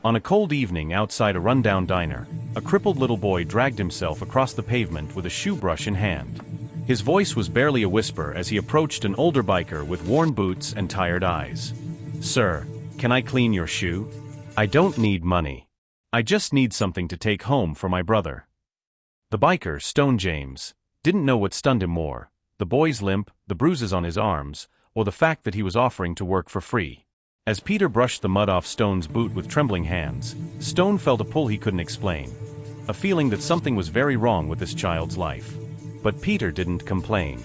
On a cold evening outside a rundown diner, a crippled little boy dragged himself across the pavement with a shoe brush in hand. His voice was barely a whisper as he approached an older biker with worn boots and tired eyes. "Sir, can I clean your shoe? I don't need money. I just need something to take home for my brother." The biker, Stone James, didn't know what stunned him more, the boy's limp, the bruises on his arms, or the fact that he was offering to work for free. As Peter brushed the mud off Stone's boot with trembling hands, Stone felt a pull he couldn't explain, a feeling that something was very wrong with this child's life. But Peter didn't complain.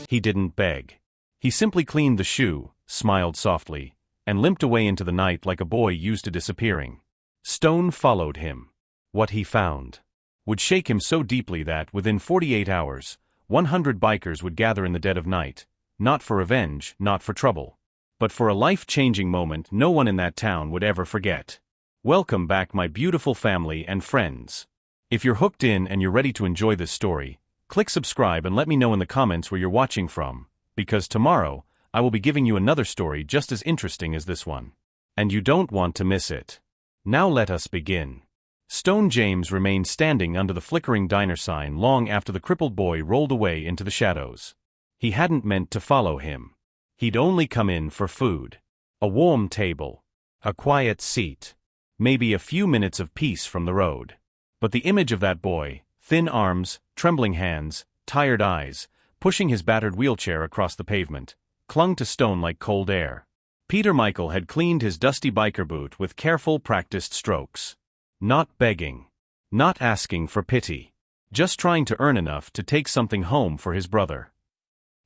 He didn't beg. He simply cleaned the shoe, smiled softly, and limped away into the night like a boy used to disappearing. Stone followed him. What he found would shake him so deeply that, within 48 hours, 100 bikers would gather in the dead of night, not for revenge, not for trouble, but for a life-changing moment no one in that town would ever forget. Welcome back, my beautiful family and friends. If you're hooked in and you're ready to enjoy this story, click subscribe and let me know in the comments where you're watching from, because tomorrow, I will be giving you another story just as interesting as this one. And you don't want to miss it. Now let us begin. Stone James remained standing under the flickering diner sign long after the crippled boy rolled away into the shadows. He hadn't meant to follow him. He'd only come in for food. A warm table. A quiet seat. Maybe a few minutes of peace from the road. But the image of that boy, thin arms, trembling hands, tired eyes, pushing his battered wheelchair across the pavement, clung to Stone like cold air. Peter Michael had cleaned his dusty biker boot with careful, practiced strokes. Not begging. Not asking for pity. Just trying to earn enough to take something home for his brother.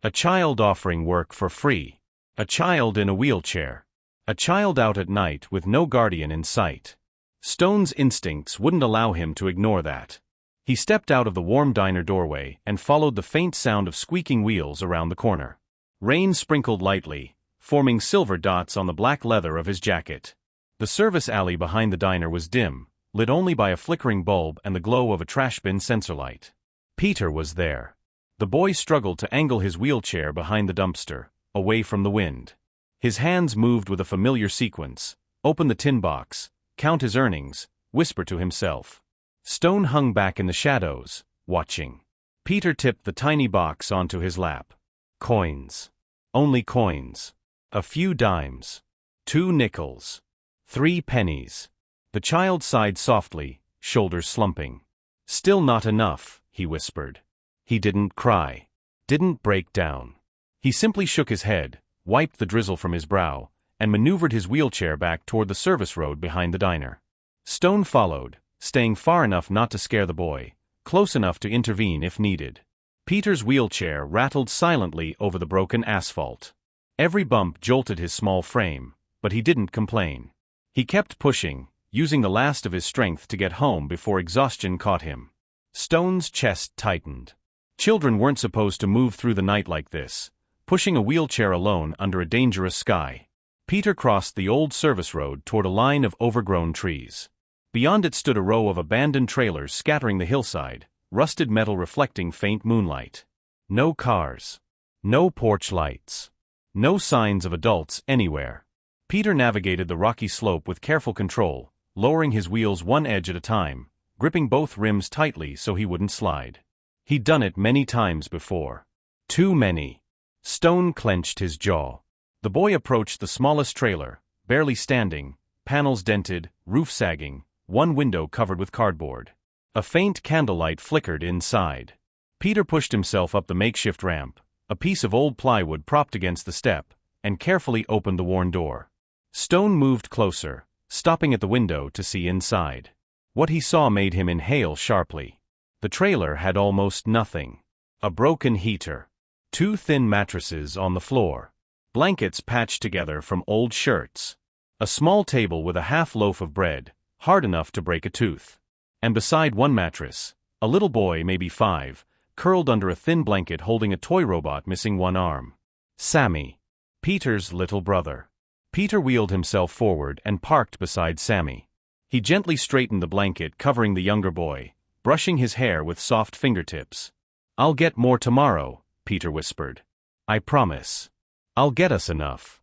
A child offering work for free. A child in a wheelchair. A child out at night with no guardian in sight. Stone's instincts wouldn't allow him to ignore that. He stepped out of the warm diner doorway and followed the faint sound of squeaking wheels around the corner. Rain sprinkled lightly, forming silver dots on the black leather of his jacket. The service alley behind the diner was dim, lit only by a flickering bulb and the glow of a trash bin sensor light. Peter was there. The boy struggled to angle his wheelchair behind the dumpster, away from the wind. His hands moved with a familiar sequence: open the tin box, count his earnings, whisper to himself. Stone hung back in the shadows, watching. Peter tipped the tiny box onto his lap. Coins. Only coins. A few dimes. 2 nickels. 3 pennies. The child sighed softly, shoulders slumping. "Still not enough," he whispered. He didn't cry. Didn't break down. He simply shook his head, wiped the drizzle from his brow, and maneuvered his wheelchair back toward the service road behind the diner. Stone followed, staying far enough not to scare the boy, close enough to intervene if needed. Peter's wheelchair rattled silently over the broken asphalt. Every bump jolted his small frame, but he didn't complain. He kept pushing, using the last of his strength to get home before exhaustion caught him. Stone's chest tightened. Children weren't supposed to move through the night like this, pushing a wheelchair alone under a dangerous sky. Peter crossed the old service road toward a line of overgrown trees. Beyond it stood a row of abandoned trailers scattering the hillside, rusted metal reflecting faint moonlight. No cars. No porch lights. No signs of adults anywhere. Peter navigated the rocky slope with careful control, lowering his wheels one edge at a time, gripping both rims tightly so he wouldn't slide. He'd done it many times before. Too many. Stone clenched his jaw. The boy approached the smallest trailer, barely standing, panels dented, roof sagging, one window covered with cardboard. A faint candlelight flickered inside. Peter pushed himself up the makeshift ramp, a piece of old plywood propped against the step, and carefully opened the worn door. Stone moved closer, stopping at the window to see inside. What he saw made him inhale sharply. The trailer had almost nothing. A broken heater. 2 thin mattresses on the floor. Blankets patched together from old shirts. A small table with a half loaf of bread, hard enough to break a tooth. And beside one mattress, a little boy, maybe 5, curled under a thin blanket holding a toy robot missing one arm. Sammy. Peter's little brother. Peter wheeled himself forward and parked beside Sammy. He gently straightened the blanket covering the younger boy, brushing his hair with soft fingertips. "I'll get more tomorrow," Peter whispered. "I promise. I'll get us enough."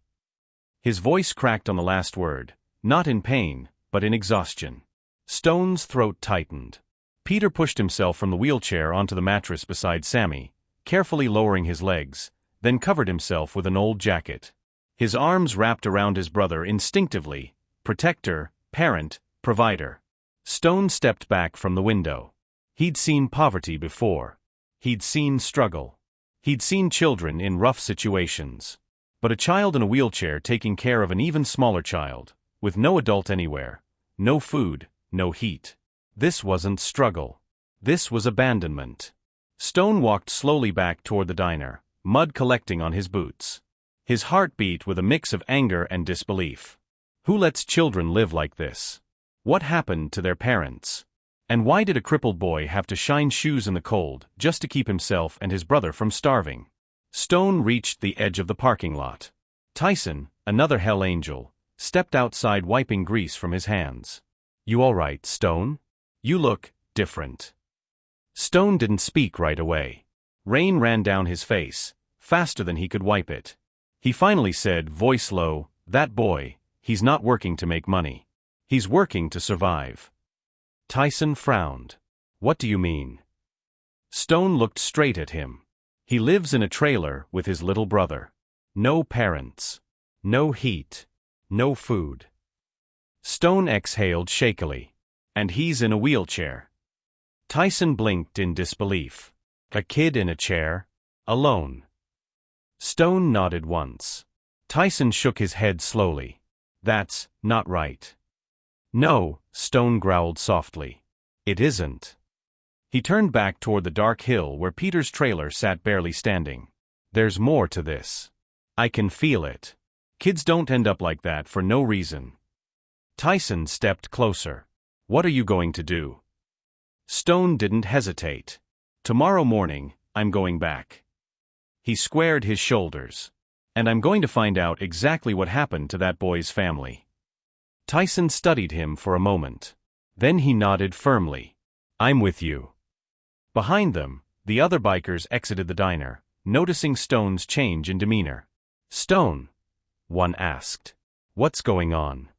His voice cracked on the last word, not in pain, but in exhaustion. Stone's throat tightened. Peter pushed himself from the wheelchair onto the mattress beside Sammy, carefully lowering his legs, then covered himself with an old jacket. His arms wrapped around his brother instinctively, protector, parent, provider. Stone stepped back from the window. He'd seen poverty before. He'd seen struggle. He'd seen children in rough situations. But a child in a wheelchair taking care of an even smaller child, with no adult anywhere, no food, no heat. This wasn't struggle. This was abandonment. Stone walked slowly back toward the diner, mud collecting on his boots. His heart beat with a mix of anger and disbelief. Who lets children live like this? What happened to their parents? And why did a crippled boy have to shine shoes in the cold just to keep himself and his brother from starving? Stone reached the edge of the parking lot. Tyson, another Hell Angel, stepped outside wiping grease from his hands. "You all right, Stone? You look different." Stone didn't speak right away. Rain ran down his face, faster than he could wipe it. He finally said, voice low, "That boy, he's not working to make money. He's working to survive." Tyson frowned. "What do you mean?" Stone looked straight at him. "He lives in a trailer with his little brother. No parents. No heat. No food." Stone exhaled shakily. "And he's in a wheelchair." Tyson blinked in disbelief. "A kid in a chair? Alone?" Stone nodded once. Tyson shook his head slowly. "That's not right." "No," Stone growled softly. "It isn't." He turned back toward the dark hill where Peter's trailer sat barely standing. "There's more to this. I can feel it. Kids don't end up like that for no reason." Tyson stepped closer. "What are you going to do?" Stone didn't hesitate. "Tomorrow morning, I'm going back." He squared his shoulders. "And I'm going to find out exactly what happened to that boy's family." Tyson studied him for a moment. Then he nodded firmly. "I'm with you." Behind them, the other bikers exited the diner, noticing Stone's change in demeanor. "Stone," one asked, "what's going on?"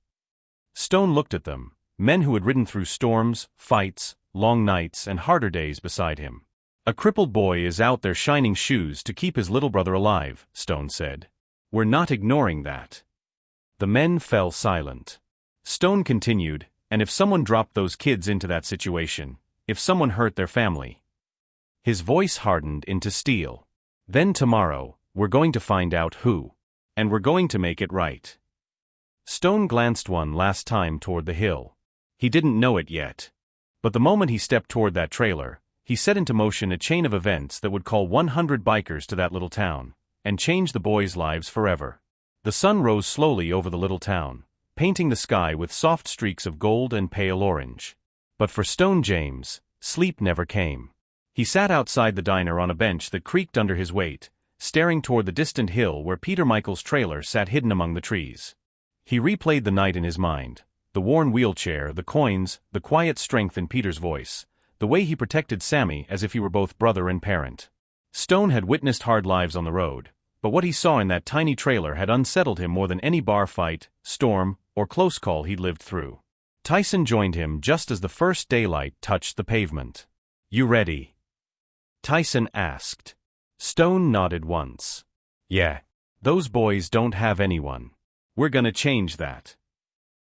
Stone looked at them, men who had ridden through storms, fights, long nights, and harder days beside him. "A crippled boy is out there shining shoes to keep his little brother alive," Stone said. "We're not ignoring that." The men fell silent. Stone continued, "And if someone dropped those kids into that situation, if someone hurt their family." His voice hardened into steel. "Then tomorrow, we're going to find out who. And we're going to make it right." Stone glanced one last time toward the hill. He didn't know it yet. But the moment he stepped toward that trailer, he set into motion a chain of events that would call 100 bikers to that little town, and change the boys' lives forever. The sun rose slowly over the little town, painting the sky with soft streaks of gold and pale orange. But for Stone James, sleep never came. He sat outside the diner on a bench that creaked under his weight, staring toward the distant hill where Peter Michael's trailer sat hidden among the trees. He replayed the night in his mind, the worn wheelchair, the coins, the quiet strength in Peter's voice, the way he protected Sammy as if he were both brother and parent. Stone had witnessed hard lives on the road, but what he saw in that tiny trailer had unsettled him more than any bar fight, storm, or close call he'd lived through. Tyson joined him just as the first daylight touched the pavement. "You ready?" Tyson asked. Stone nodded once. "Yeah. Those boys don't have anyone. We're gonna change that."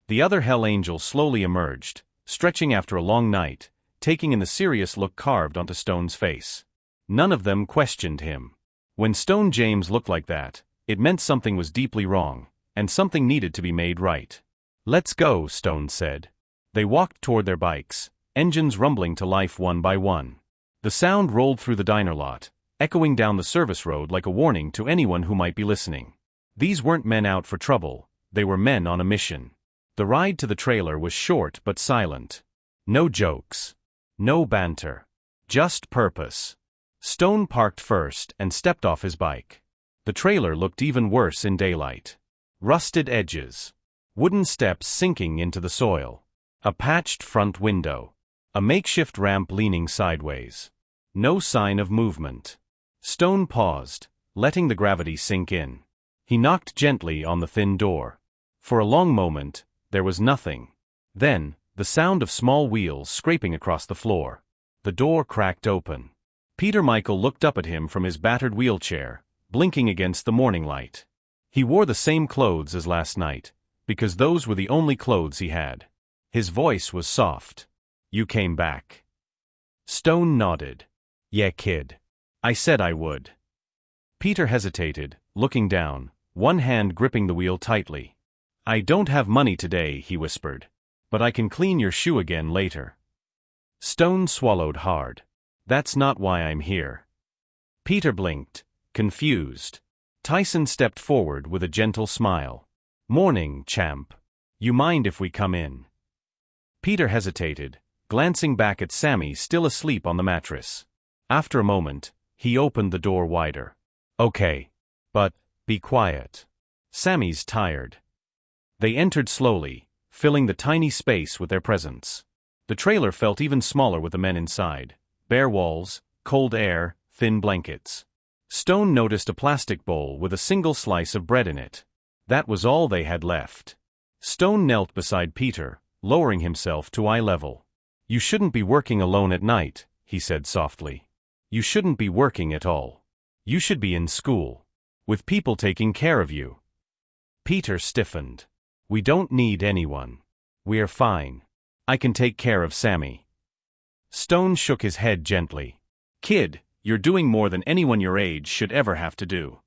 The other Hell Angel slowly emerged, stretching after a long night, taking in the serious look carved onto Stone's face. None of them questioned him. When Stone James looked like that, it meant something was deeply wrong, and something needed to be made right. "Let's go," Stone said. They walked toward their bikes, engines rumbling to life one by one. The sound rolled through the diner lot, echoing down the service road like a warning to anyone who might be listening. These weren't men out for trouble, they were men on a mission. The ride to the trailer was short but silent. No jokes. No banter. Just purpose. Stone parked first and stepped off his bike. The trailer looked even worse in daylight. Rusted edges. Wooden steps sinking into the soil. A patched front window. A makeshift ramp leaning sideways. No sign of movement. Stone paused, letting the gravity sink in. He knocked gently on the thin door. For a long moment, there was nothing. Then, the sound of small wheels scraping across the floor. The door cracked open. Peter Michael looked up at him from his battered wheelchair, blinking against the morning light. He wore the same clothes as last night, because those were the only clothes he had. His voice was soft. "You came back." Stone nodded. "Yeah, kid. I said I would." Peter hesitated, looking down, one hand gripping the wheel tightly. "I don't have money today," he whispered. "But I can clean your shoe again later." Stone swallowed hard. "That's not why I'm here." Peter blinked, confused. Tyson stepped forward with a gentle smile. "Morning, champ. You mind if we come in?" Peter hesitated, glancing back at Sammy still asleep on the mattress. After a moment, he opened the door wider. "Okay. But, be quiet. Sammy's tired." They entered slowly, filling the tiny space with their presence. The trailer felt even smaller with the men inside. Bare walls, cold air, thin blankets. Stone noticed a plastic bowl with a single slice of bread in it. That was all they had left. Stone knelt beside Peter, lowering himself to eye level. "You shouldn't be working alone at night," he said softly. "You shouldn't be working at all. You should be in school, with people taking care of you." Peter stiffened. "We don't need anyone. We're fine. I can take care of Sammy." Stone shook his head gently. "Kid, you're doing more than anyone your age should ever have to do."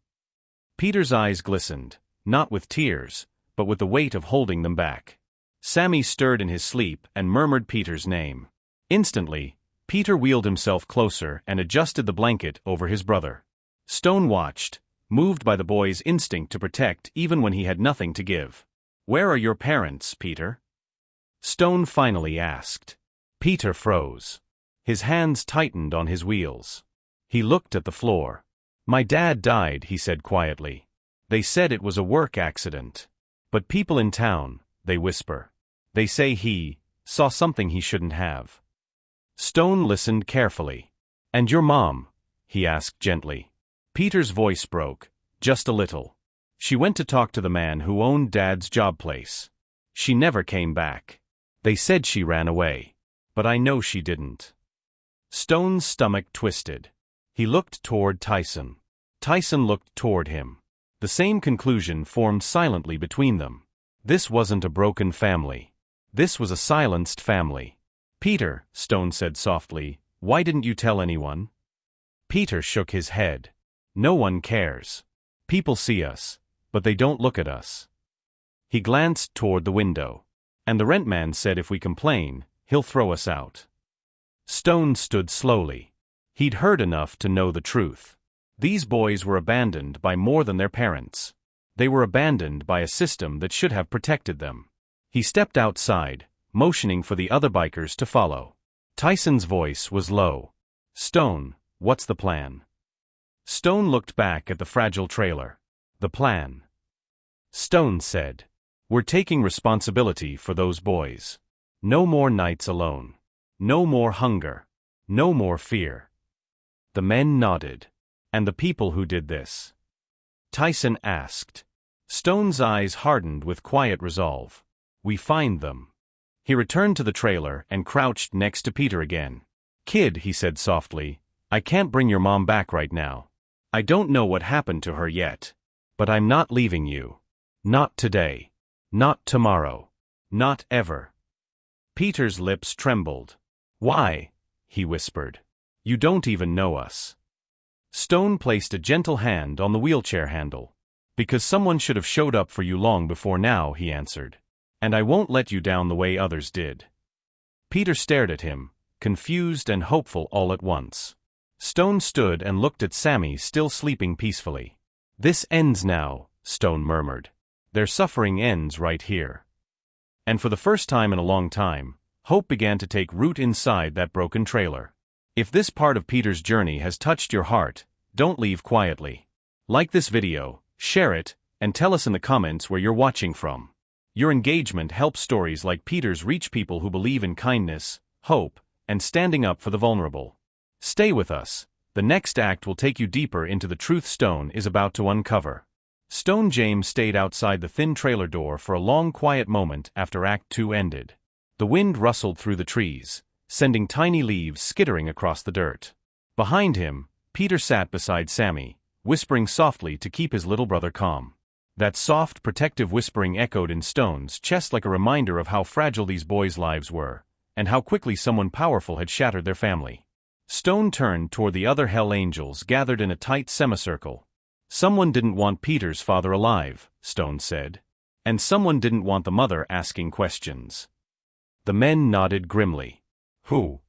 Peter's eyes glistened, not with tears, but with the weight of holding them back. Sammy stirred in his sleep and murmured Peter's name. Instantly, Peter wheeled himself closer and adjusted the blanket over his brother. Stone watched, moved by the boy's instinct to protect even when he had nothing to give. "Where are your parents, Peter?" Stone finally asked. Peter froze. His hands tightened on his wheels. He looked at the floor. "My dad died," he said quietly. "They said it was a work accident. But people in town, they whisper. They say he saw something he shouldn't have." Stone listened carefully. "And your mom?" he asked gently. Peter's voice broke, just a little. "She went to talk to the man who owned Dad's job place. She never came back. They said she ran away. But I know she didn't." Stone's stomach twisted. He looked toward Tyson. Tyson looked toward him. The same conclusion formed silently between them. This wasn't a broken family. This was a silenced family. "Peter," Stone said softly, "why didn't you tell anyone?" Peter shook his head. "No one cares. People see us, but they don't look at us." He glanced toward the window. "And the rent man said if we complain, he'll throw us out." Stone stood slowly. He'd heard enough to know the truth. These boys were abandoned by more than their parents. They were abandoned by a system that should have protected them. He stepped outside, motioning for the other bikers to follow. Tyson's voice was low. "Stone, what's the plan?" Stone looked back at the fragile trailer. "The plan," Stone said. "We're taking responsibility for those boys. No more nights alone. No more hunger. No more fear." The men nodded. "And the people who did this?" Tyson asked. Stone's eyes hardened with quiet resolve. "We find them." He returned to the trailer and crouched next to Peter again. "Kid," he said softly, "I can't bring your mom back right now. I don't know what happened to her yet. But I'm not leaving you. Not today. Not tomorrow. Not ever." Peter's lips trembled. "Why?" he whispered. "You don't even know us." Stone placed a gentle hand on the wheelchair handle. "Because someone should have showed up for you long before now," he answered. "And I won't let you down the way others did." Peter stared at him, confused and hopeful all at once. Stone stood and looked at Sammy still sleeping peacefully. "This ends now," Stone murmured. "Their suffering ends right here." And for the first time in a long time, hope began to take root inside that broken trailer. If this part of Peter's journey has touched your heart, don't leave quietly. Like this video, share it, and tell us in the comments where you're watching from. Your engagement helps stories like Peter's reach people who believe in kindness, hope, and standing up for the vulnerable. Stay with us. The next act will take you deeper into the truth Stone is about to uncover. Stone James stayed outside the thin trailer door for a long quiet moment after Act 2 ended. The wind rustled through the trees, sending tiny leaves skittering across the dirt. Behind him, Peter sat beside Sammy, whispering softly to keep his little brother calm. That soft, protective whispering echoed in Stone's chest like a reminder of how fragile these boys' lives were, and how quickly someone powerful had shattered their family. Stone turned toward the other Hell Angels gathered in a tight semicircle. Someone didn't want Peter's father alive, Stone said. And someone didn't want the mother asking questions. The men nodded grimly. Who?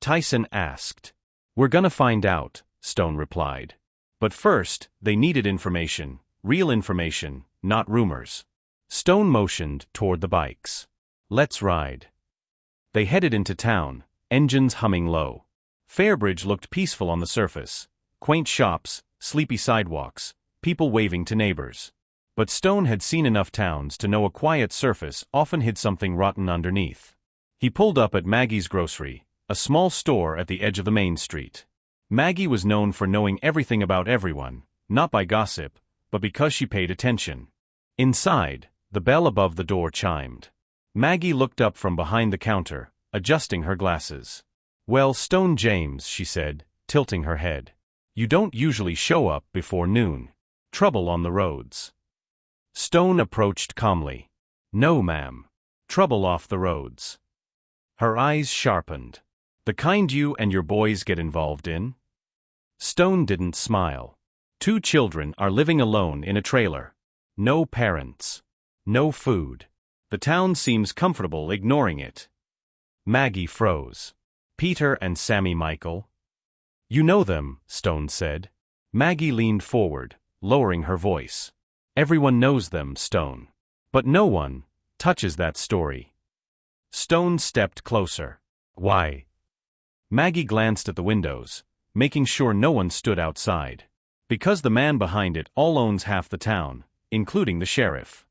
Tyson asked. We're gonna find out, Stone replied. But first, they needed information, real information, not rumors. Stone motioned toward the bikes. Let's ride. They headed into town, engines humming low. Fairbridge looked peaceful on the surface. Quaint shops, sleepy sidewalks, people waving to neighbors. But Stone had seen enough towns to know a quiet surface often hid something rotten underneath. He pulled up at Maggie's Grocery, a small store at the edge of the main street. Maggie was known for knowing everything about everyone, not by gossip, but because she paid attention. Inside, the bell above the door chimed. Maggie looked up from behind the counter, adjusting her glasses. Well, Stone James, she said, tilting her head. You don't usually show up before noon. Trouble on the roads. Stone approached calmly. No, ma'am. Trouble off the roads. Her eyes sharpened. The kind you and your boys get involved in? Stone didn't smile. 2 children are living alone in a trailer. No parents. No food. The town seems comfortable ignoring it. Maggie froze. Peter and Sammy Michael? You know them, Stone said. Maggie leaned forward, lowering her voice. Everyone knows them, Stone. But no one touches that story. Stone stepped closer. Why? Maggie glanced at the windows, making sure no one stood outside. Because the man behind it all owns half the town, including the sheriff.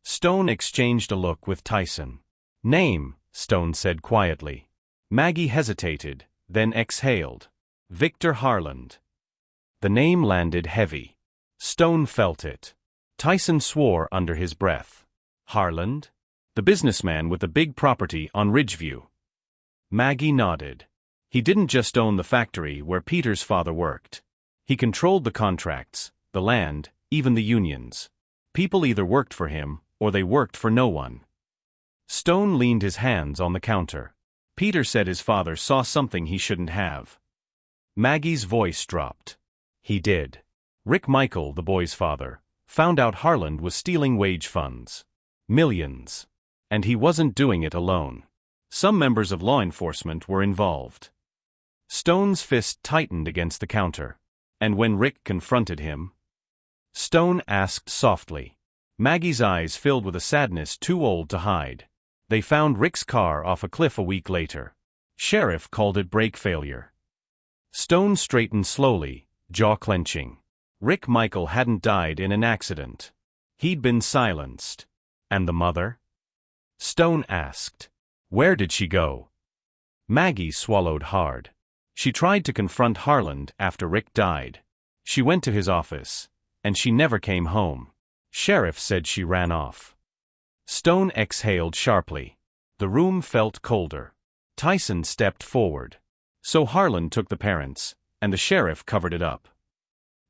Stone exchanged a look with Tyson. Name, Stone said quietly. Maggie hesitated, then exhaled. Victor Harland. The name landed heavy. Stone felt it. Tyson swore under his breath. Harland? The businessman with the big property on Ridgeview. Maggie nodded. He didn't just own the factory where Peter's father worked. He controlled the contracts, the land, even the unions. People either worked for him, or they worked for no one. Stone leaned his hands on the counter. Peter said his father saw something he shouldn't have. Maggie's voice dropped. He did. Rick Michael, the boy's father, found out Harland was stealing wage funds. Millions. And he wasn't doing it alone. Some members of law enforcement were involved. Stone's fist tightened against the counter. And when Rick confronted him? Stone asked softly. Maggie's eyes filled with a sadness too old to hide. They found Rick's car off a cliff a week later. Sheriff called it brake failure. Stone straightened slowly, jaw clenching. Rick Michael hadn't died in an accident. He'd been silenced. And the mother? Stone asked. Where did she go? Maggie swallowed hard. She tried to confront Harland after Rick died. She went to his office. And she never came home. Sheriff said she ran off. Stone exhaled sharply. The room felt colder. Tyson stepped forward. So Harland took the parents, and the sheriff covered it up.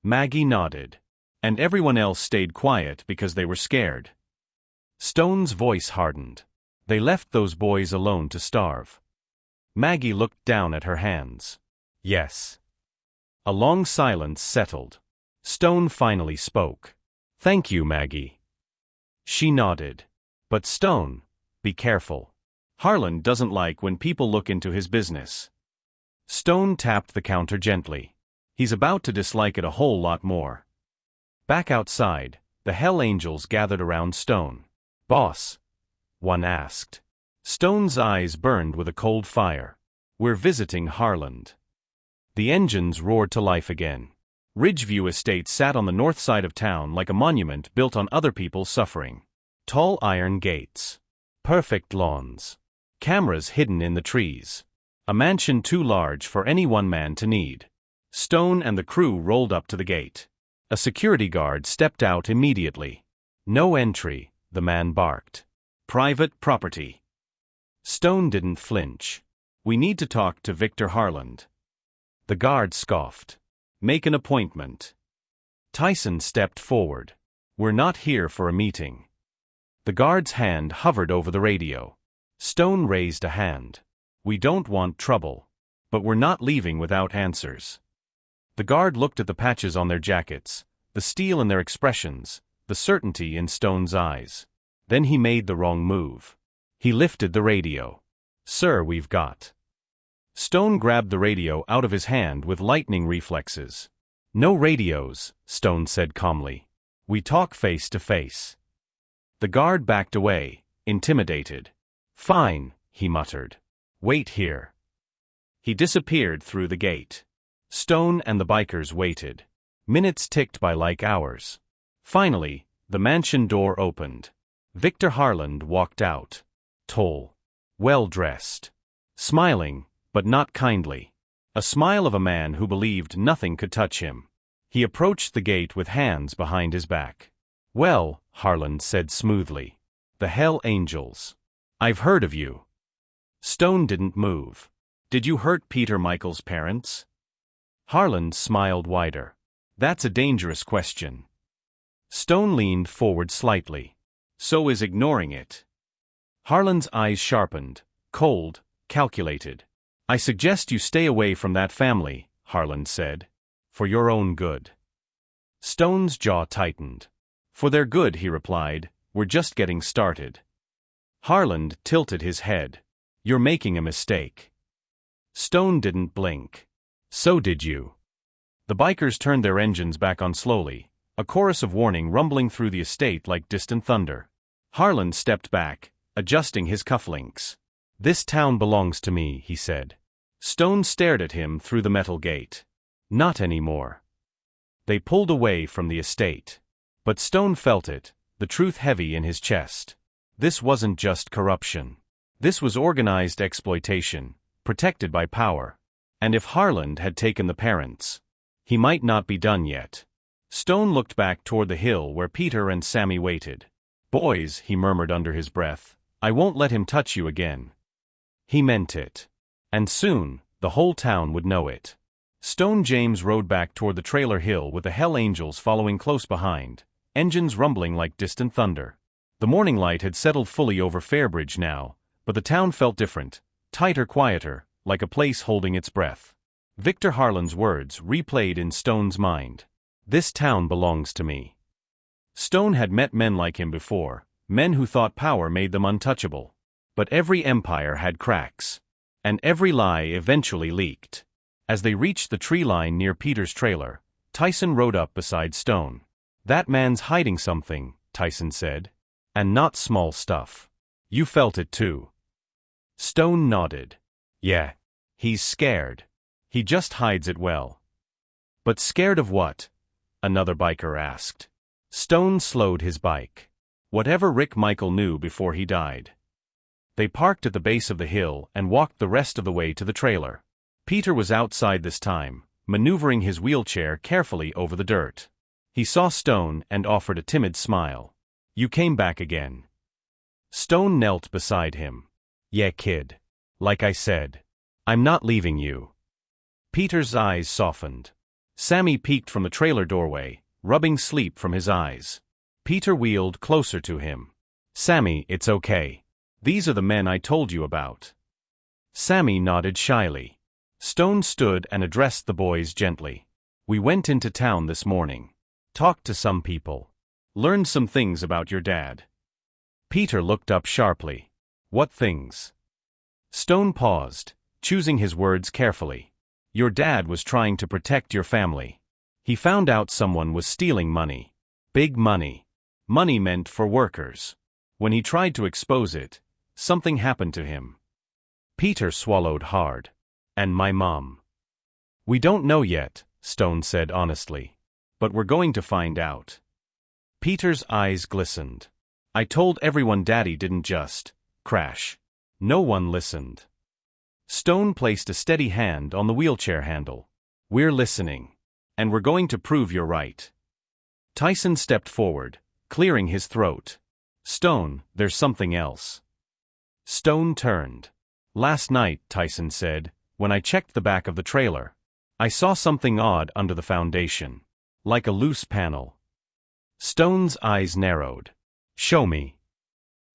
Maggie nodded. And everyone else stayed quiet because they were scared. Stone's voice hardened. They left those boys alone to starve. Maggie looked down at her hands. Yes. A long silence settled. Stone finally spoke. Thank you, Maggie. She nodded. But Stone, be careful. Harland doesn't like when people look into his business. Stone tapped the counter gently. He's about to dislike it a whole lot more. Back outside, the Hell Angels gathered around Stone. Boss? One asked. Stone's eyes burned with a cold fire. We're visiting Harland. The engines roared to life again. Ridgeview Estate sat on the north side of town like a monument built on other people's suffering. Tall iron gates. Perfect lawns. Cameras hidden in the trees. A mansion too large for any one man to need. Stone and the crew rolled up to the gate. A security guard stepped out immediately. No entry, the man barked. Private property. Stone didn't flinch. "We need to talk to Victor Harland." The guard scoffed. "Make an appointment." Tyson stepped forward. "We're not here for a meeting." The guard's hand hovered over the radio. Stone raised a hand. "We don't want trouble. But we're not leaving without answers." The guard looked at the patches on their jackets, the steel in their expressions, the certainty in Stone's eyes. Then he made the wrong move. He lifted the radio. "Sir, we've got." Stone grabbed the radio out of his hand with lightning reflexes. "No radios," Stone said calmly. "We talk face to face." The guard backed away, intimidated. "Fine," he muttered. "Wait here." He disappeared through the gate. Stone and the bikers waited. Minutes ticked by like hours. Finally, the mansion door opened. Victor Harland walked out. Tall. Well-dressed. Smiling, but not kindly. A smile of a man who believed nothing could touch him. He approached the gate with hands behind his back. "Well," Harland said smoothly. "The Hell Angels. I've heard of you." Stone didn't move. "Did you hurt Peter Michael's parents?" Harland smiled wider. "That's a dangerous question." Stone leaned forward slightly. "So is ignoring it." Harland's eyes sharpened, cold, calculated. "I suggest you stay away from that family," Harland said. "For your own good." Stone's jaw tightened. "For their good," he replied. "We're just getting started." Harland tilted his head. "You're making a mistake." Stone didn't blink. "So did you." The bikers turned their engines back on slowly, a chorus of warning rumbling through the estate like distant thunder. Harland stepped back, adjusting his cufflinks. "This town belongs to me," he said. Stone stared at him through the metal gate. "Not anymore." They pulled away from the estate. But Stone felt it, the truth heavy in his chest. This wasn't just corruption. This was organized exploitation, protected by power. And if Harland had taken the parents, he might not be done yet. Stone looked back toward the hill where Peter and Sammy waited. "Boys," he murmured under his breath, "I won't let him touch you again." He meant it. And soon, the whole town would know it. Stone James rode back toward the trailer hill with the Hell Angels following close behind, engines rumbling like distant thunder. The morning light had settled fully over Fairbridge now, but the town felt different, tighter, quieter, like a place holding its breath. Victor Harland's words replayed in Stone's mind. "This town belongs to me." Stone had met men like him before, men who thought power made them untouchable. But every empire had cracks. And every lie eventually leaked. As they reached the tree line near Peter's trailer, Tyson rode up beside Stone. "That man's hiding something," Tyson said. "And not small stuff. You felt it too." Stone nodded. "Yeah. He's scared. He just hides it well." "But scared of what?" another biker asked. Stone slowed his bike. "Whatever Rick Michael knew before he died." They parked at the base of the hill and walked the rest of the way to the trailer. Peter was outside this time, maneuvering his wheelchair carefully over the dirt. He saw Stone and offered a timid smile. "You came back again." Stone knelt beside him. "Yeah, kid. Like I said. I'm not leaving you." Peter's eyes softened. Sammy peeked from the trailer doorway, rubbing sleep from his eyes. Peter wheeled closer to him. "Sammy, it's okay. These are the men I told you about." Sammy nodded shyly. Stone stood and addressed the boys gently. "We went into town this morning. Talked to some people. Learned some things about your dad." Peter looked up sharply. "What things?" Stone paused, choosing his words carefully. "Your dad was trying to protect your family. He found out someone was stealing money. Big money. Money meant for workers. When he tried to expose it, something happened to him." Peter swallowed hard. "And my mom?" "We don't know yet," Stone said honestly. "But we're going to find out." Peter's eyes glistened. "I told everyone Daddy didn't just crash. No one listened." Stone placed a steady hand on the wheelchair handle. "We're listening. And we're going to prove you're right." Tyson stepped forward, clearing his throat. "Stone, there's something else." Stone turned. "Last night," Tyson said, "when I checked the back of the trailer, I saw something odd under the foundation. Like a loose panel." Stone's eyes narrowed. "Show me."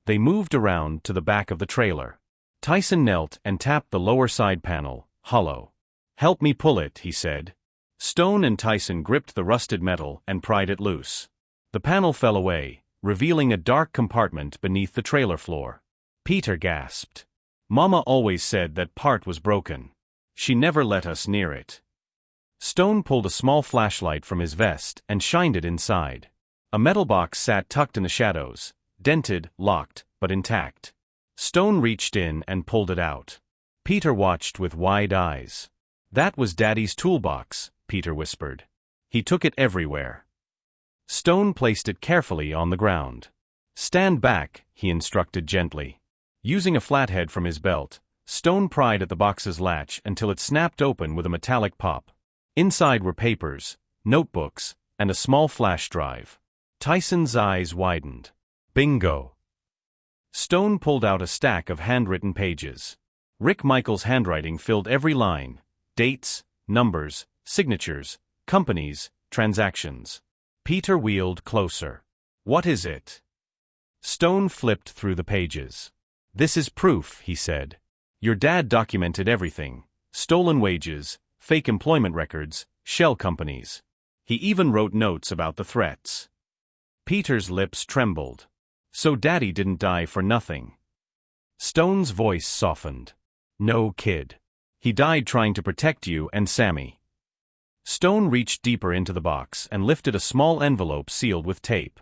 They moved around to the back of the trailer. Tyson knelt and tapped the lower side panel, hollow. "Help me pull it," he said. Stone and Tyson gripped the rusted metal and pried it loose. The panel fell away, revealing a dark compartment beneath the trailer floor. Peter gasped. "Mama always said that part was broken. She never let us near it." Stone pulled a small flashlight from his vest and shined it inside. A metal box sat tucked in the shadows, dented, locked, but intact. Stone reached in and pulled it out. Peter watched with wide eyes. "That was Daddy's toolbox," Peter whispered. "He took it everywhere." Stone placed it carefully on the ground. "Stand back," he instructed gently. Using a flathead from his belt, Stone pried at the box's latch until it snapped open with a metallic pop. Inside were papers, notebooks, and a small flash drive. Tyson's eyes widened. "Bingo!" Stone pulled out a stack of handwritten pages. Rick Michaels' handwriting filled every line: dates, numbers, signatures, companies, transactions. Peter wheeled closer. "What is it?" Stone flipped through the pages. "This is proof," he said. "Your dad documented everything: stolen wages, fake employment records, shell companies. He even wrote notes about the threats." Peter's lips trembled. "So Daddy didn't die for nothing." Stone's voice softened. "No, kid. He died trying to protect you and Sammy." Stone reached deeper into the box and lifted a small envelope sealed with tape.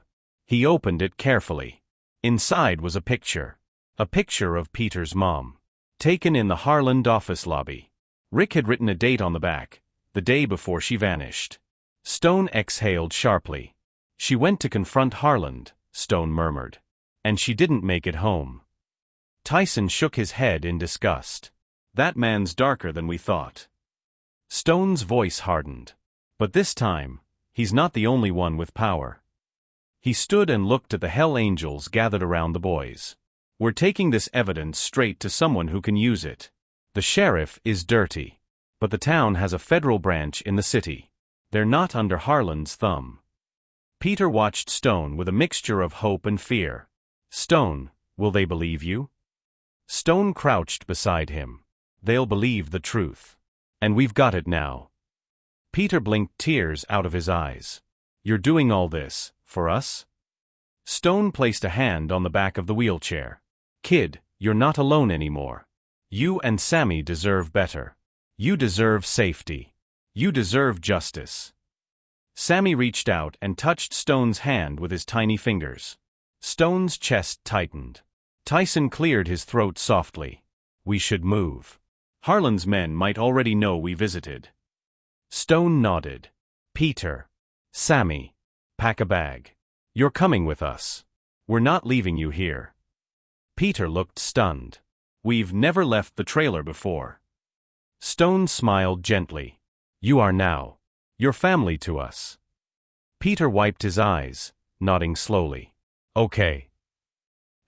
He opened it carefully. Inside was a picture. A picture of Peter's mom. Taken in the Harland office lobby. Rick had written a date on the back, the day before she vanished. Stone exhaled sharply. "She went to confront Harland," Stone murmured. "And she didn't make it home." Tyson shook his head in disgust. "That man's darker than we thought." Stone's voice hardened. "But this time, he's not the only one with power." He stood and looked at the Hell Angels gathered around the boys. "We're taking this evidence straight to someone who can use it. The sheriff is dirty. But the town has a federal branch in the city. They're not under Harland's thumb." Peter watched Stone with a mixture of hope and fear. "Stone, will they believe you?" Stone crouched beside him. "They'll believe the truth. And we've got it now." Peter blinked tears out of his eyes. "You're doing all this, for us?" Stone placed a hand on the back of the wheelchair. "Kid, you're not alone anymore. You and Sammy deserve better. You deserve safety. You deserve justice." Sammy reached out and touched Stone's hand with his tiny fingers. Stone's chest tightened. Tyson cleared his throat softly. "We should move. Harland's men might already know we visited." Stone nodded. "Peter. Sammy. Pack a bag. You're coming with us. We're not leaving you here." Peter looked stunned. "We've never left the trailer before." Stone smiled gently. "You are now. You're family to us." Peter wiped his eyes, nodding slowly. "Okay."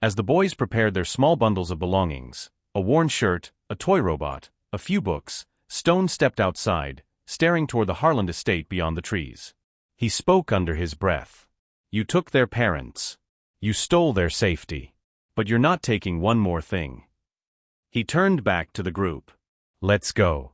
As the boys prepared their small bundles of belongings, a worn shirt, a toy robot, a few books, Stone stepped outside, staring toward the Harland estate beyond the trees. He spoke under his breath. "You took their parents. You stole their safety. But you're not taking one more thing." He turned back to the group. "Let's go."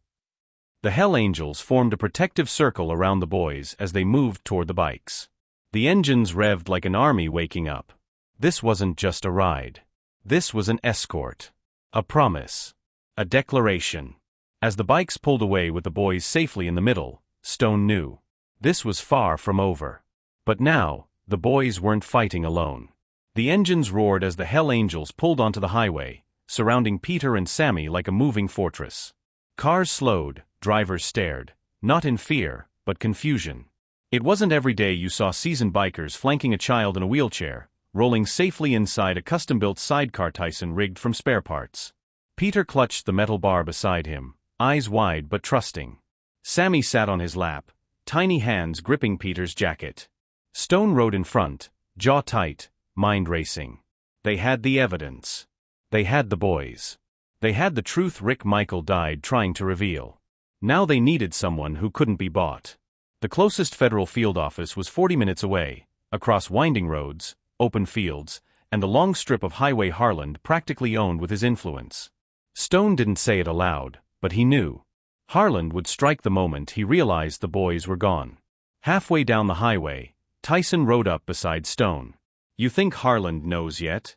The Hell Angels formed a protective circle around the boys as they moved toward the bikes. The engines revved like an army waking up. This wasn't just a ride. This was an escort. A promise. A declaration. As the bikes pulled away with the boys safely in the middle, Stone knew. This was far from over. But now, the boys weren't fighting alone. The engines roared as the Hell Angels pulled onto the highway, surrounding Peter and Sammy like a moving fortress. Cars slowed, drivers stared, not in fear, but confusion. It wasn't every day you saw seasoned bikers flanking a child in a wheelchair, rolling safely inside a custom-built sidecar Tyson rigged from spare parts. Peter clutched the metal bar beside him, eyes wide but trusting. Sammy sat on his lap, tiny hands gripping Peter's jacket. Stone rode in front, jaw tight, mind racing. They had the evidence. They had the boys. They had the truth Rick Michael died trying to reveal. Now they needed someone who couldn't be bought. The closest federal field office was 40 minutes away, across winding roads, open fields, and the long strip of highway Harland practically owned with his influence. Stone didn't say it aloud, but he knew. Harland would strike the moment he realized the boys were gone. Halfway down the highway, Tyson rode up beside Stone. "You think Harland knows yet?"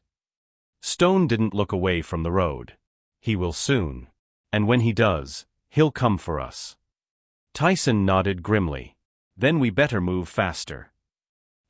Stone didn't look away from the road. "He will soon. And when he does, he'll come for us." Tyson nodded grimly. "Then we better move faster."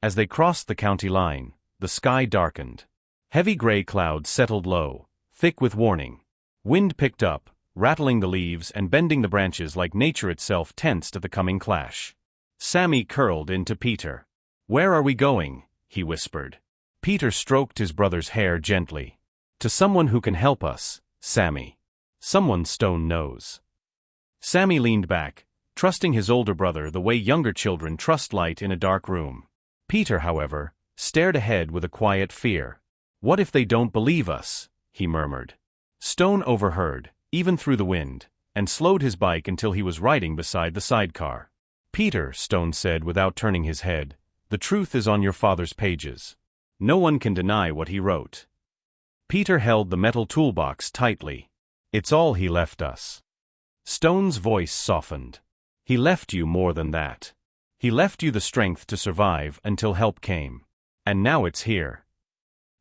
As they crossed the county line, the sky darkened. Heavy gray clouds settled low, thick with warning. Wind picked up, rattling the leaves and bending the branches like nature itself tensed at the coming clash. Sammy curled into Peter. "Where are we going?" he whispered. Peter stroked his brother's hair gently. "To someone who can help us, Sammy. Someone Stone knows." Sammy leaned back, trusting his older brother the way younger children trust light in a dark room. Peter, however, stared ahead with a quiet fear. "What if they don't believe us?" he murmured. Stone overheard, even through the wind, and slowed his bike until he was riding beside the sidecar. "Peter," Stone said without turning his head, "the truth is on your father's pages. No one can deny what he wrote." Peter held the metal toolbox tightly. "It's all he left us." Stone's voice softened. "He left you more than that. He left you the strength to survive until help came. And now it's here."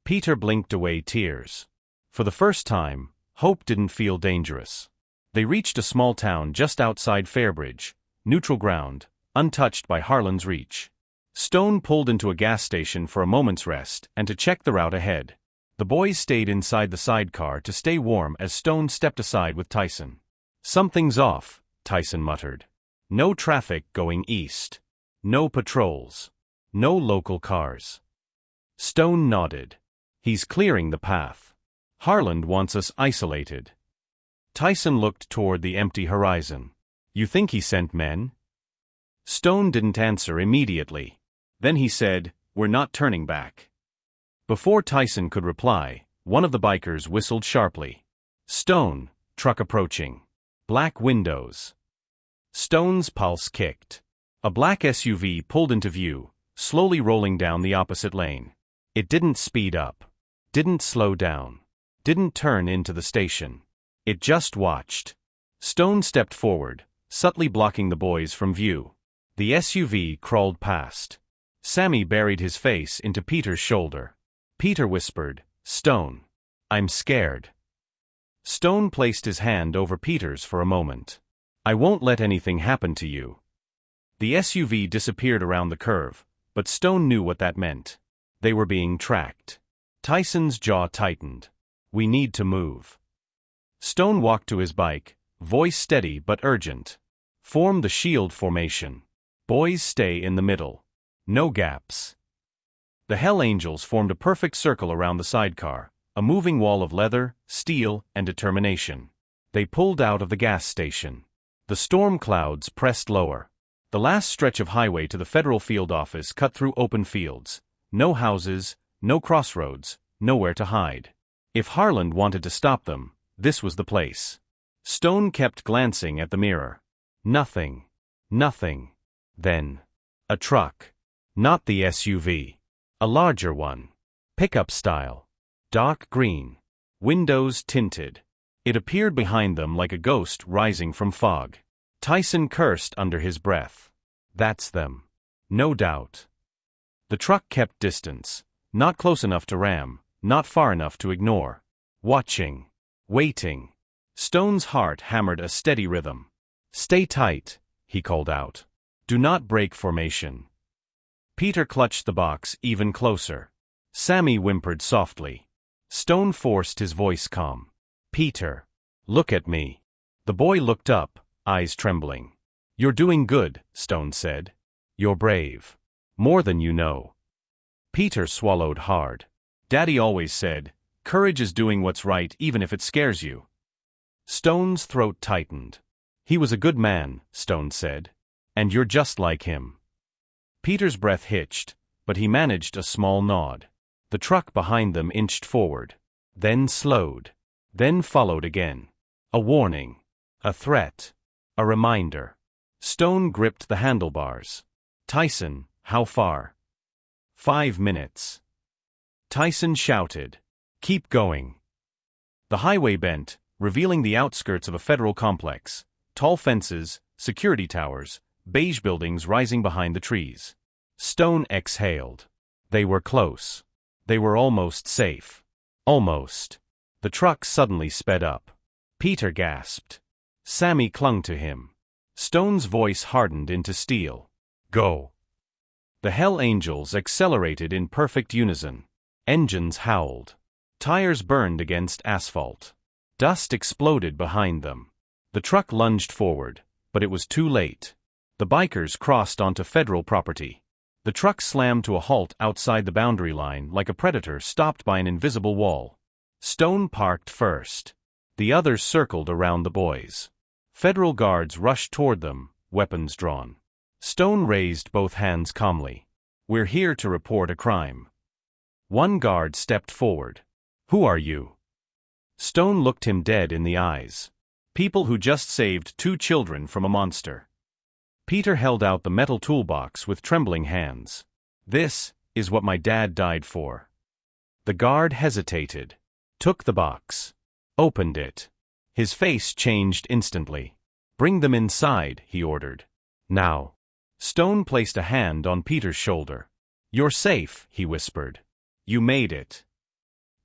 Peter blinked away tears. For the first time, hope didn't feel dangerous. They reached a small town just outside Fairbridge, neutral ground, untouched by Harland's reach. Stone pulled into a gas station for a moment's rest and to check the route ahead. The boys stayed inside the sidecar to stay warm as Stone stepped aside with Tyson. "Something's off," Tyson muttered. "No traffic going east. No patrols. No local cars." Stone nodded. "He's clearing the path. Harland wants us isolated." Tyson looked toward the empty horizon. "You think he sent men?" Stone didn't answer immediately. Then he said, "We're not turning back." Before Tyson could reply, one of the bikers whistled sharply. "Stone, truck approaching. Black windows." Stone's pulse kicked. A black SUV pulled into view, slowly rolling down the opposite lane. It didn't speed up. Didn't slow down. Didn't turn into the station. It just watched. Stone stepped forward, subtly blocking the boys from view. The SUV crawled past. Sammy buried his face into Peter's shoulder. Peter whispered, "Stone. I'm scared." Stone placed his hand over Peter's for a moment. "I won't let anything happen to you." The SUV disappeared around the curve, but Stone knew what that meant. They were being tracked. Tyson's jaw tightened. "We need to move." Stone walked to his bike, voice steady but urgent. "Form the shield formation. Boys stay in the middle. No gaps." The Hell Angels formed a perfect circle around the sidecar, a moving wall of leather, steel, and determination. They pulled out of the gas station. The storm clouds pressed lower. The last stretch of highway to the federal field office cut through open fields. No houses, no crossroads, nowhere to hide. If Harland wanted to stop them, this was the place. Stone kept glancing at the mirror. Nothing. Nothing. Then, a truck. Not the SUV. A larger one. Pickup style. Dark green. Windows tinted. It appeared behind them like a ghost rising from fog. Tyson cursed under his breath. "That's them. No doubt." The truck kept distance. Not close enough to ram, not far enough to ignore. Watching. Waiting. Stone's heart hammered a steady rhythm. "Stay tight," he called out. "Do not break formation." Peter clutched the box even closer. Sammy whimpered softly. Stone forced his voice calm. "Peter, look at me." The boy looked up, eyes trembling. "You're doing good," Stone said. "You're brave. More than you know." Peter swallowed hard. "Daddy always said, courage is doing what's right even if it scares you." Stone's throat tightened. "He was a good man," Stone said. "And you're just like him." Peter's breath hitched, but he managed a small nod. The truck behind them inched forward. then slowed, then followed again. A warning, a threat, a reminder. Stone gripped the handlebars. Tyson, how far? 5 minutes. Tyson shouted, "Keep going." The highway bent, revealing the outskirts of a federal complex. Tall fences, security towers, beige buildings rising behind the trees. Stone exhaled. They were close. They were almost safe. Almost. The truck suddenly sped up. Peter gasped. Sammy clung to him. Stone's voice hardened into steel. "Go." The Hell Angels accelerated in perfect unison. Engines howled. Tires burned against asphalt. Dust exploded behind them. The truck lunged forward, but it was too late. The bikers crossed onto federal property. The truck slammed to a halt outside the boundary line like a predator stopped by an invisible wall. Stone parked first. The others circled around the boys. Federal guards rushed toward them, weapons drawn. Stone raised both hands calmly. "We're here to report a crime." One guard stepped forward. "Who are you?" Stone looked him dead in the eyes. "People who just saved 2 children from a monster." Peter held out the metal toolbox with trembling hands. "This is what my dad died for." The guard hesitated, took the box, opened it. His face changed instantly. "Bring them inside," he ordered. "Now." Stone placed a hand on Peter's shoulder. "You're safe," he whispered. "You made it."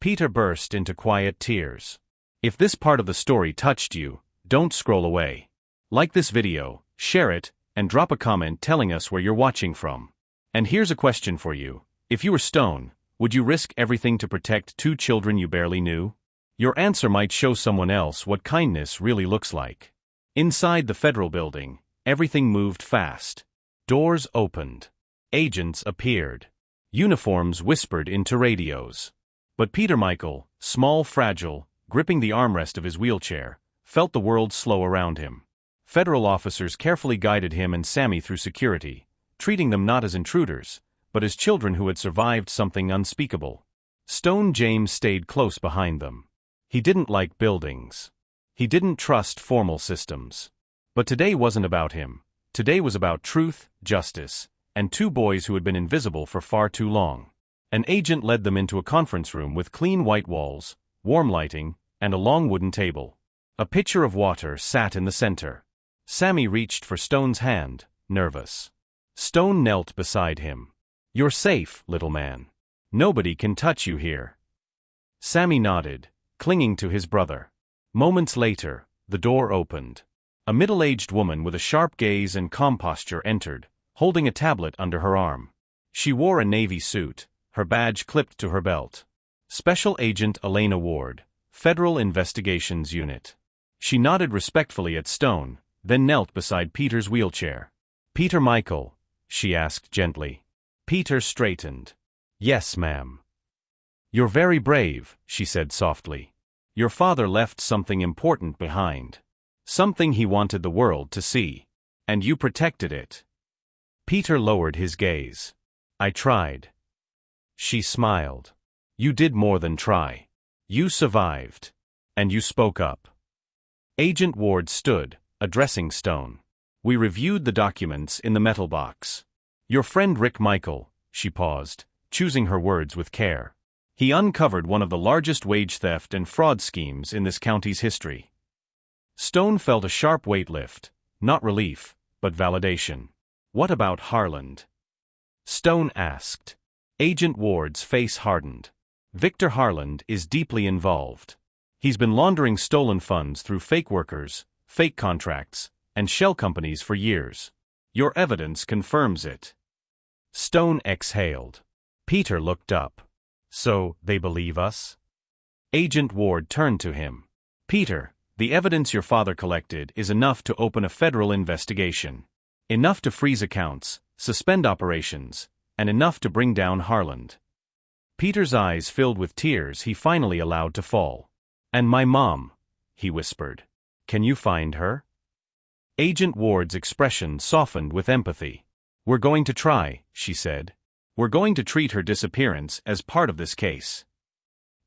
Peter burst into quiet tears. If this part of the story touched you, don't scroll away. Like this video, share it, and drop a comment telling us where you're watching from. And here's a question for you. If you were Stone, would you risk everything to protect 2 children you barely knew? Your answer might show someone else what kindness really looks like. Inside the federal building, everything moved fast. Doors opened. Agents appeared. Uniforms whispered into radios. But Peter Michael, small, fragile, gripping the armrest of his wheelchair, felt the world slow around him. Federal officers carefully guided him and Sammy through security, treating them not as intruders, but as children who had survived something unspeakable. Stone James stayed close behind them. He didn't like buildings. He didn't trust formal systems. But today wasn't about him. Today was about truth, justice, and 2 boys who had been invisible for far too long. An agent led them into a conference room with clean white walls, warm lighting, and a long wooden table. A pitcher of water sat in the center. Sammy reached for Stone's hand, nervous. Stone knelt beside him. "You're safe, little man. Nobody can touch you here." Sammy nodded, clinging to his brother. Moments later, the door opened. A middle-aged woman with a sharp gaze and calm posture entered, holding a tablet under her arm. She wore a navy suit, her badge clipped to her belt. Special Agent Elena Ward, Federal Investigations Unit. She nodded respectfully at Stone, then knelt beside Peter's wheelchair. "Peter Michael?" she asked gently. Peter straightened. "Yes, ma'am." "You're very brave," she said softly. "Your father left something important behind. Something he wanted the world to see. And you protected it." Peter lowered his gaze. "I tried." She smiled. "You did more than try. You survived. And you spoke up." Agent Ward stood, addressing Stone. "We reviewed the documents in the metal box. Your friend Rick Michael," she paused, choosing her words with care. "He uncovered one of the largest wage theft and fraud schemes in this county's history." Stone felt a sharp weight lift, not relief, but validation. "What about Harland?" Stone asked. Agent Ward's face hardened. "Victor Harland is deeply involved. He's been laundering stolen funds through fake workers, fake contracts, and shell companies for years. Your evidence confirms it." Stone exhaled. Peter looked up. "So, they believe us?" Agent Ward turned to him. "Peter, the evidence your father collected is enough to open a federal investigation. Enough to freeze accounts, suspend operations, and enough to bring down Harland." Peter's eyes filled with tears he finally allowed to fall. "And my mom," he whispered. "Can you find her?" Agent Ward's expression softened with empathy. "We're going to try," she said. "We're going to treat her disappearance as part of this case."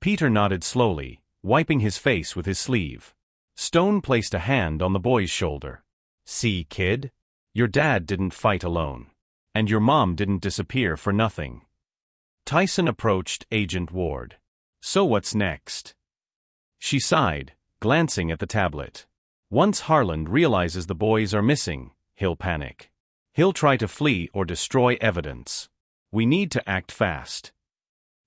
Peter nodded slowly, wiping his face with his sleeve. Stone placed a hand on the boy's shoulder. "See, kid? Your dad didn't fight alone. And your mom didn't disappear for nothing." Tyson approached Agent Ward. "So what's next?" She sighed, glancing at the tablet. "Once Harland realizes the boys are missing, he'll panic. He'll try to flee or destroy evidence. We need to act fast."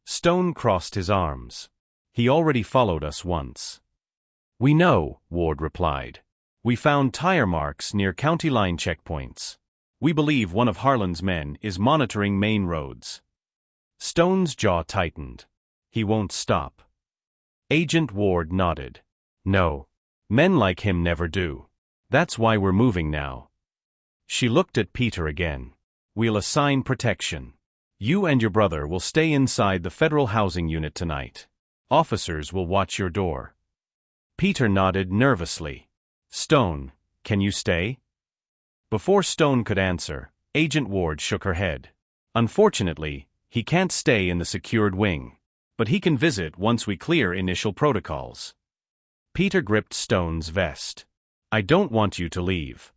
Stone crossed his arms. "He already followed us once." "We know," Ward replied. "We found tire marks near county line checkpoints. We believe one of Harland's men is monitoring main roads." Stone's jaw tightened. "He won't stop." Agent Ward nodded. "No. Men like him never do. That's why we're moving now." She looked at Peter again. "We'll assign protection. You and your brother will stay inside the federal housing unit tonight. Officers will watch your door." Peter nodded nervously. "Stone, can you stay?" Before Stone could answer, Agent Ward shook her head. "Unfortunately, he can't stay in the secured wing. But he can visit once we clear initial protocols." Peter gripped Stone's vest. "I don't want you to leave."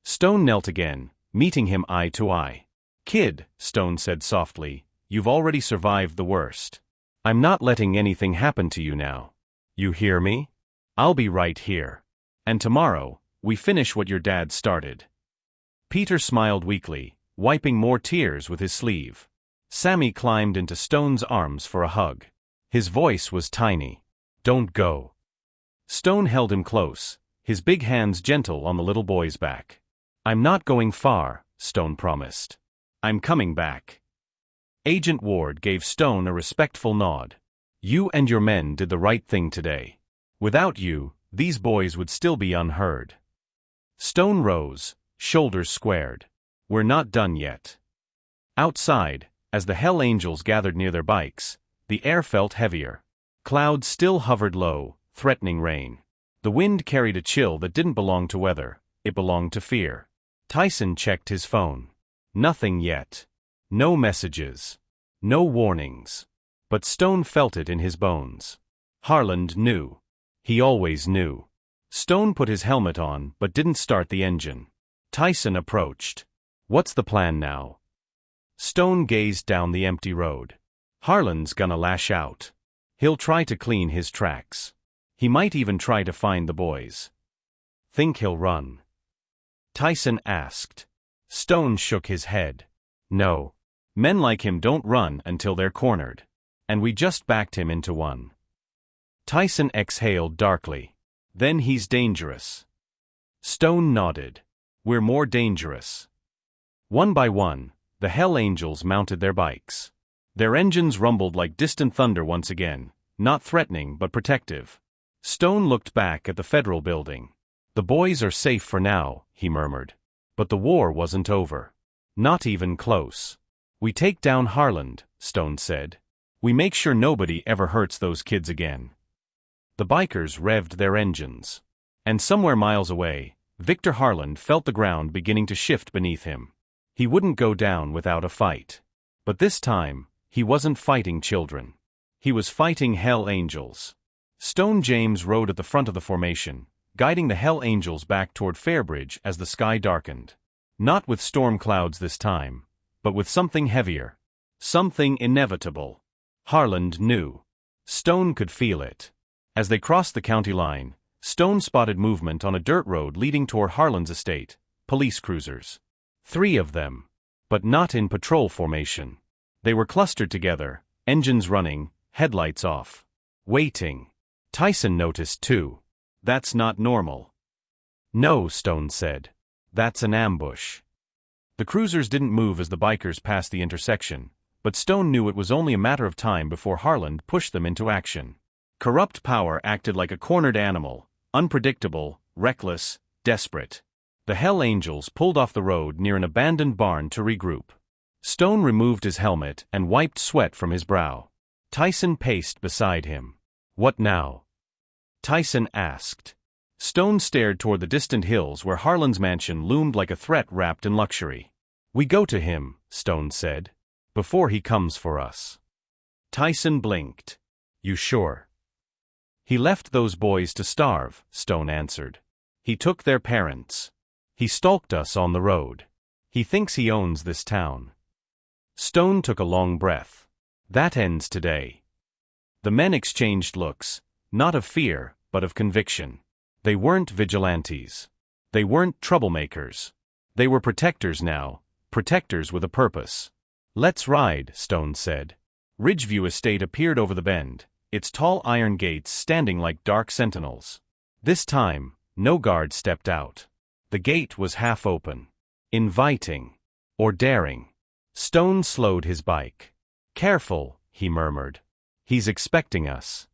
Stone knelt again, meeting him eye to eye. "Kid," Stone said softly, "you've already survived the worst. I'm not letting anything happen to you now. You hear me? I'll be right here. And tomorrow, we finish what your dad started." Peter smiled weakly, wiping more tears with his sleeve. Sammy climbed into Stone's arms for a hug. His voice was tiny. "Don't go." Stone held him close, his big hands gentle on the little boy's back. "I'm not going far," Stone promised. "I'm coming back." Agent Ward gave Stone a respectful nod. "You and your men did the right thing today. Without you, these boys would still be unheard." Stone rose, shoulders squared. "We're not done yet." Outside, as the Hell Angels gathered near their bikes, the air felt heavier. Clouds still hovered low, threatening rain. The wind carried a chill that didn't belong to weather, it belonged to fear. Tyson checked his phone. Nothing yet. No messages. No warnings. But Stone felt it in his bones. Harland knew. He always knew. Stone put his helmet on but didn't start the engine. Tyson approached. "What's the plan now?" Stone gazed down the empty road. "Harland's gonna lash out. He'll try to clean his tracks. He might even try to find the boys." "Think he'll run?" Tyson asked. Stone shook his head. "No. Men like him don't run until they're cornered. And we just backed him into one." Tyson exhaled darkly. "Then he's dangerous." Stone nodded. "We're more dangerous." One by one, the Hell Angels mounted their bikes. Their engines rumbled like distant thunder once again, not threatening but protective. Stone looked back at the federal building. "The boys are safe for now," he murmured. "But the war wasn't over. Not even close." "We take down Harland," Stone said. "We make sure nobody ever hurts those kids again." The bikers revved their engines. And somewhere miles away, Victor Harland felt the ground beginning to shift beneath him. He wouldn't go down without a fight. But this time, he wasn't fighting children. He was fighting Hell Angels. Stone James rode at the front of the formation, guiding the Hell Angels back toward Fairbridge as the sky darkened. Not with storm clouds this time, but with something heavier. Something inevitable. Harland knew. Stone could feel it. As they crossed the county line, Stone spotted movement on a dirt road leading toward Harland's estate, police cruisers. 3 of them. But not in patrol formation. They were clustered together, engines running, headlights off. Waiting. Tyson noticed too. "That's not normal." "No," Stone said. "That's an ambush." The cruisers didn't move as the bikers passed the intersection, but Stone knew it was only a matter of time before Harland pushed them into action. Corrupt power acted like a cornered animal, unpredictable, reckless, desperate. The Hell Angels pulled off the road near an abandoned barn to regroup. Stone removed his helmet and wiped sweat from his brow. Tyson paced beside him. "What now?" Tyson asked. Stone stared toward the distant hills where Harland's mansion loomed like a threat wrapped in luxury. "We go to him," Stone said, "before he comes for us." Tyson blinked. You sure? He left those boys to starve, Stone answered. He took their parents. He stalked us on the road. He thinks he owns this town. Stone took a long breath. That ends today. The men exchanged looks, not of fear, but of conviction. They weren't vigilantes. They weren't troublemakers. They were protectors now, protectors with a purpose. Let's ride, Stone said. Ridgeview Estate appeared over the bend, its tall iron gates standing like dark sentinels. This time, no guard stepped out. The gate was half open. Inviting. Or daring. Stone slowed his bike. Careful, he murmured. He's expecting us.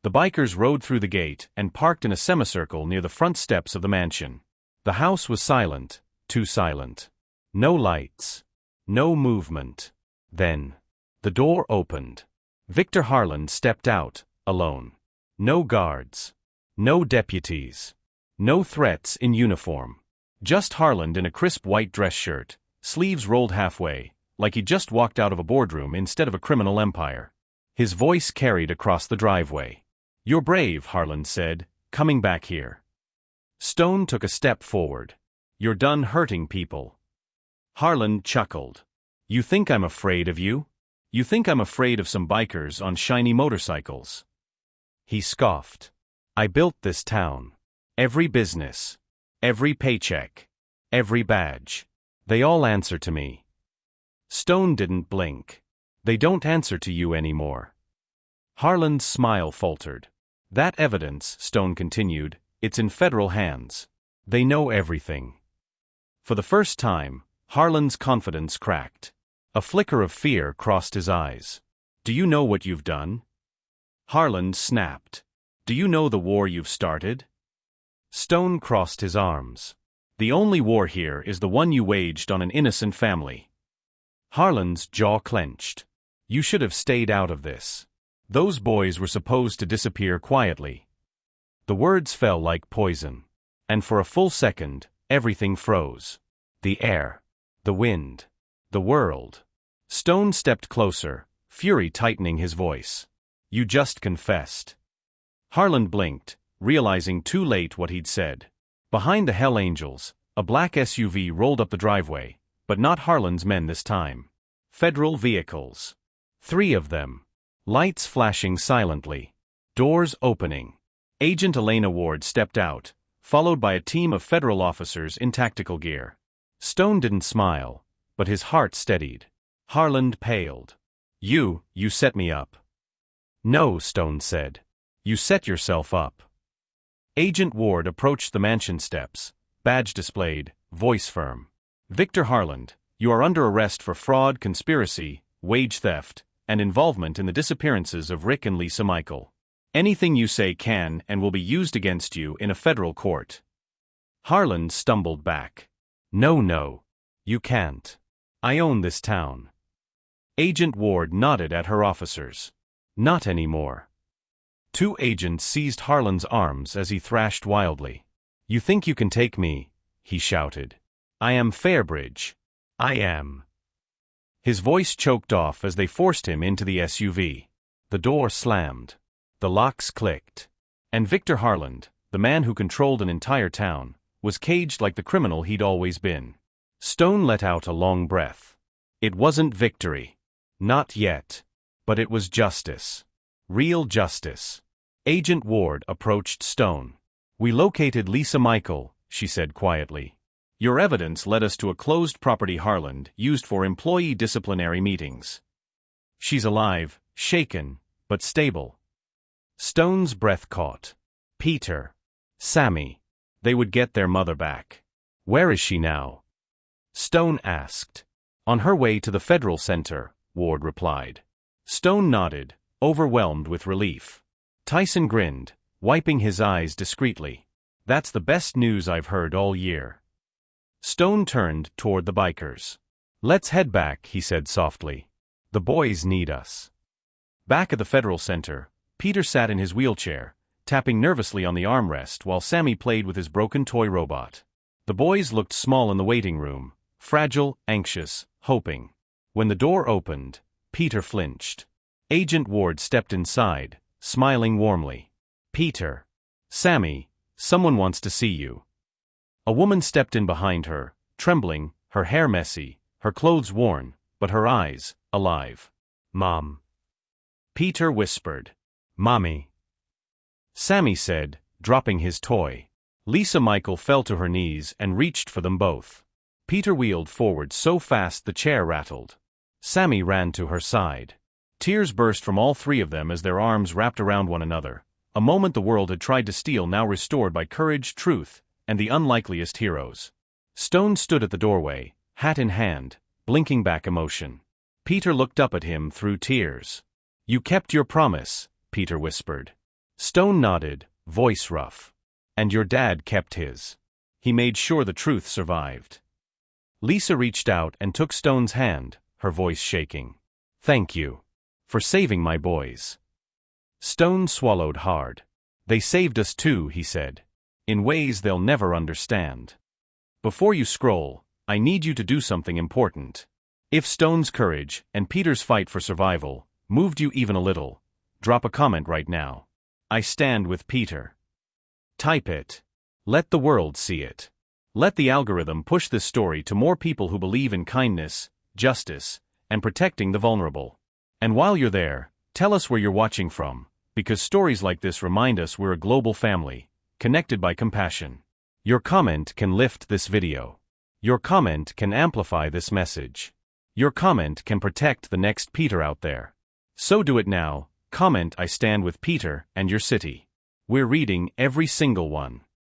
The bikers rode through the gate and parked in a semicircle near the front steps of the mansion. The house was silent, too silent. No lights. No movement. Then, the door opened. Victor Harland stepped out, alone. No guards. No deputies. No threats in uniform. Just Harland in a crisp white dress shirt, sleeves rolled halfway, like he just walked out of a boardroom instead of a criminal empire. His voice carried across the driveway. You're brave, Harland said, coming back here. Stone took a step forward. You're done hurting people. Harland chuckled. You think I'm afraid of you? You think I'm afraid of some bikers on shiny motorcycles? He scoffed. I built this town. Every business. Every paycheck. Every badge. They all answer to me. Stone didn't blink. They don't answer to you anymore. Harland's smile faltered. That evidence, Stone continued, it's in federal hands. They know everything. For the first time, Harland's confidence cracked. A flicker of fear crossed his eyes. Do you know what you've done? Harland snapped. Do you know the war you've started? Stone crossed his arms. The only war here is the one you waged on an innocent family. Harland's jaw clenched. You should have stayed out of this. Those boys were supposed to disappear quietly. The words fell like poison. And for a full second, everything froze. The air. The wind. The world. Stone stepped closer, fury tightening his voice. You just confessed. Harland blinked, realizing too late what he'd said. Behind the Hell Angels, a black SUV rolled up the driveway, but not Harland's men this time. Federal vehicles. 3 of them. Lights flashing silently. Doors opening. Agent Elena Ward stepped out, followed by a team of federal officers in tactical gear. Stone didn't smile, but his heart steadied. Harland paled. You set me up. No, Stone said. You set yourself up. Agent Ward approached the mansion steps, badge displayed, voice firm. Victor Harland, you are under arrest for fraud, conspiracy, wage theft, and involvement in the disappearances of Rick and Lisa Michael. Anything you say can and will be used against you in a federal court. Harland stumbled back. No, you can't. I own this town. Agent Ward nodded at her officers. Not anymore. 2 agents seized Harland's arms as he thrashed wildly. You think you can take me? He shouted. I am Fairbridge. I am. His voice choked off as they forced him into the SUV. The door slammed. The locks clicked. And Victor Harland, the man who controlled an entire town, was caged like the criminal he'd always been. Stone let out a long breath. It wasn't victory. Not yet. But it was justice. Real justice. Agent Ward approached Stone. We located Lisa Michael, she said quietly. Your evidence led us to a closed property Harland used for employee disciplinary meetings. She's alive, shaken, but stable. Stone's breath caught. Peter. Sammy. They would get their mother back. Where is she now? Stone asked. On her way to the Federal Center, Ward replied. Stone nodded, overwhelmed with relief. Tyson grinned, wiping his eyes discreetly. That's the best news I've heard all year. Stone turned toward the bikers. Let's head back, he said softly. The boys need us. Back at the Federal Center, Peter sat in his wheelchair, tapping nervously on the armrest while Sammy played with his broken toy robot. The boys looked small in the waiting room, fragile, anxious, hoping. When the door opened, Peter flinched. Agent Ward stepped inside, smiling warmly. Peter. Sammy, someone wants to see you. A woman stepped in behind her, trembling, her hair messy, her clothes worn, but her eyes alive. Mom. Peter whispered. Mommy. Sammy said, dropping his toy. Lisa Michael fell to her knees and reached for them both. Peter wheeled forward so fast the chair rattled. Sammy ran to her side. Tears burst from all three of them as their arms wrapped around one another. A moment the world had tried to steal now restored by courage, truth, and the unlikeliest heroes. Stone stood at the doorway, hat in hand, blinking back emotion. Peter looked up at him through tears. You kept your promise, Peter whispered. Stone nodded, voice rough. And your dad kept his. He made sure the truth survived. Lisa reached out and took Stone's hand, her voice shaking. Thank you. For saving my boys. Stone swallowed hard. They saved us too, he said. In ways they'll never understand. Before you scroll, I need you to do something important. If Stone's courage and Peter's fight for survival moved you even a little, drop a comment right now. I stand with Peter. Type it. Let the world see it. Let the algorithm push this story to more people who believe in kindness, justice, and protecting the vulnerable. And while you're there, tell us where you're watching from, because stories like this remind us we're a global family, connected by compassion. Your comment can lift this video. Your comment can amplify this message. Your comment can protect the next Peter out there. So do it now. Comment I stand with Peter and your city. We're reading every single one.